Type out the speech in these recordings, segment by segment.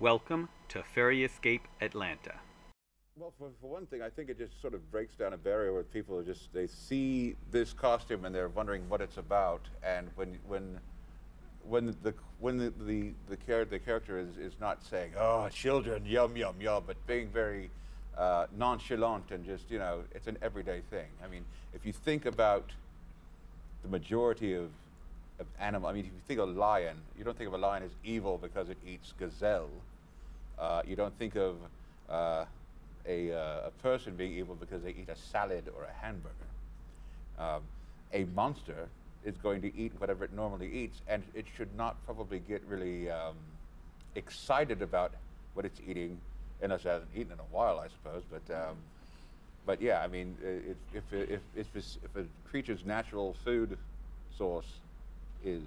Welcome to Faerie Escape Atlanta. Well, for one thing, I think it just sort of breaks down a barrier where people are just, they see this costume and they're wondering what it's about. And when the character is not saying, "Oh, children, yum yum yum," but being very nonchalant and just, it's an everyday thing. I mean, if you think about the majority of animal, I mean, if you think of a lion, you don't think of a lion as evil because it eats gazelle. You don't think of a person being evil because they eat a salad or a hamburger. A monster is going to eat whatever it normally eats, and it should not probably get really excited about what it's eating, unless it hasn't eaten in a while, I suppose. But yeah, I mean, if a creature's natural food source is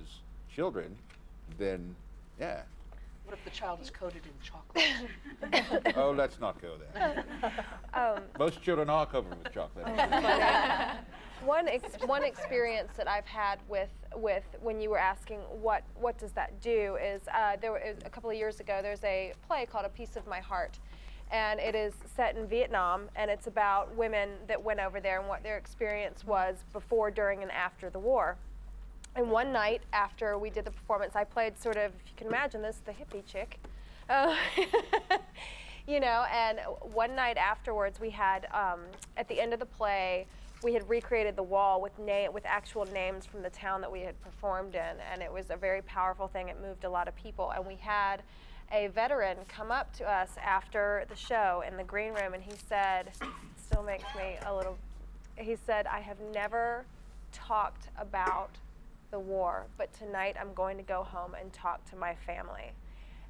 children, then yeah. What if the child is coated in chocolate? Oh, let's not go there. Most children are covered with chocolate. One experience that I've had with when you were asking what does that do is there was, a couple of years ago, there's a play called A Piece of My Heart, and it is set in Vietnam, and it's about women that went over there and what their experience was before, during, and after the war. And one night after we did the performance, I played sort of, if you can imagine this, the hippie chick. And one night afterwards we had, at the end of the play, we had recreated the wall with actual names from the town that we had performed in, and it was a very powerful thing. It moved a lot of people, and we had a veteran come up to us after the show in the green room, and he said, it still makes me a little, he said, "I have never talked about the war, but tonight I'm going to go home and talk to my family."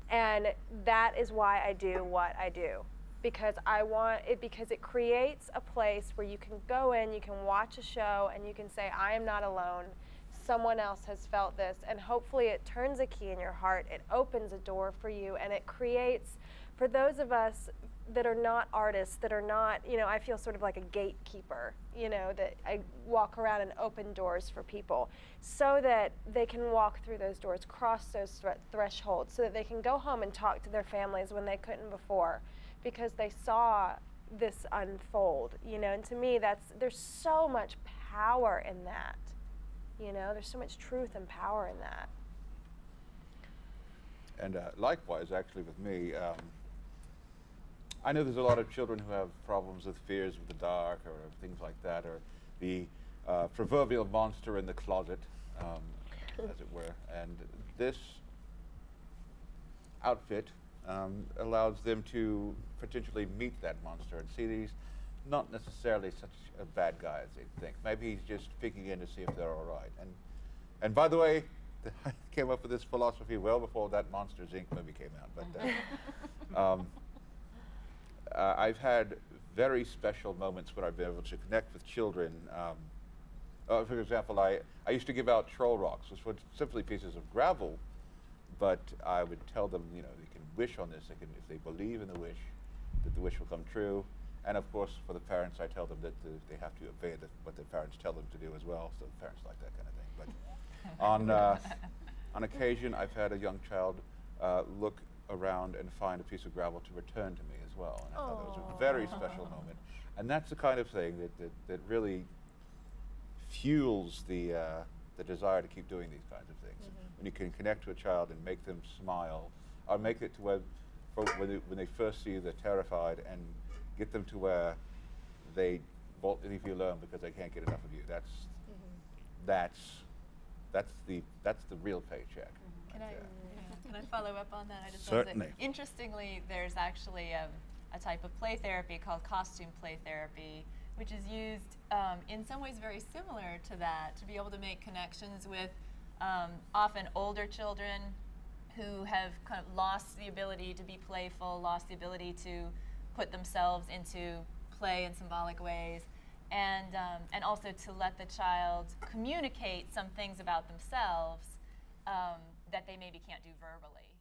And that is why I do what I do, because because it creates a place where you can go in, you can watch a show, and you can say, "I am not alone. Someone else has felt this," and hopefully it turns a key in your heart, it opens a door for you, and it creates, for those of us that are not artists, that are not, I feel sort of like a gatekeeper, that I walk around and open doors for people so that they can walk through those doors, cross those thresholds, so that they can go home and talk to their families when they couldn't before, because they saw this unfold, and to me there's so much power in that, there's so much truth and power in that. And likewise, actually, with me, I know there's a lot of children who have problems with fears of the dark or things like that, or the proverbial monster in the closet, as it were. And this outfit allows them to potentially meet that monster and see that he's not necessarily such a bad guy as they think. Maybe he's just peeking in to see if they're all right. And by the way, I came up with this philosophy well before that Monsters, Inc. movie came out. But I've had very special moments where I've been able to connect with children. For example, I used to give out troll rocks, which were simply pieces of gravel, but I would tell them, they can wish on this. If they believe in the wish, that the wish will come true. And of course, for the parents, I tell them that they have to obey what their parents tell them to do as well. So the parents like that kind of thing. But on occasion, I've had a young child look around and find a piece of gravel to return to me as well. And I thought that was a very special moment. And that's the kind of thing that really fuels the desire to keep doing these kinds of things. Mm-hmm. When you can connect to a child and make them smile, or make it to where when they first see you, they're terrified, and get them to where they won't leave you alone because they can't get enough of you. That's the real paycheck. Mm-hmm. Can I follow up on that? I just Certainly. Interestingly, there's actually a type of play therapy called costume play therapy, which is used in some ways very similar to that, to be able to make connections with often older children who have kind of lost the ability to be playful, lost the ability to put themselves into play in symbolic ways, and also to let the child communicate some things about themselves that they maybe can't do verbally.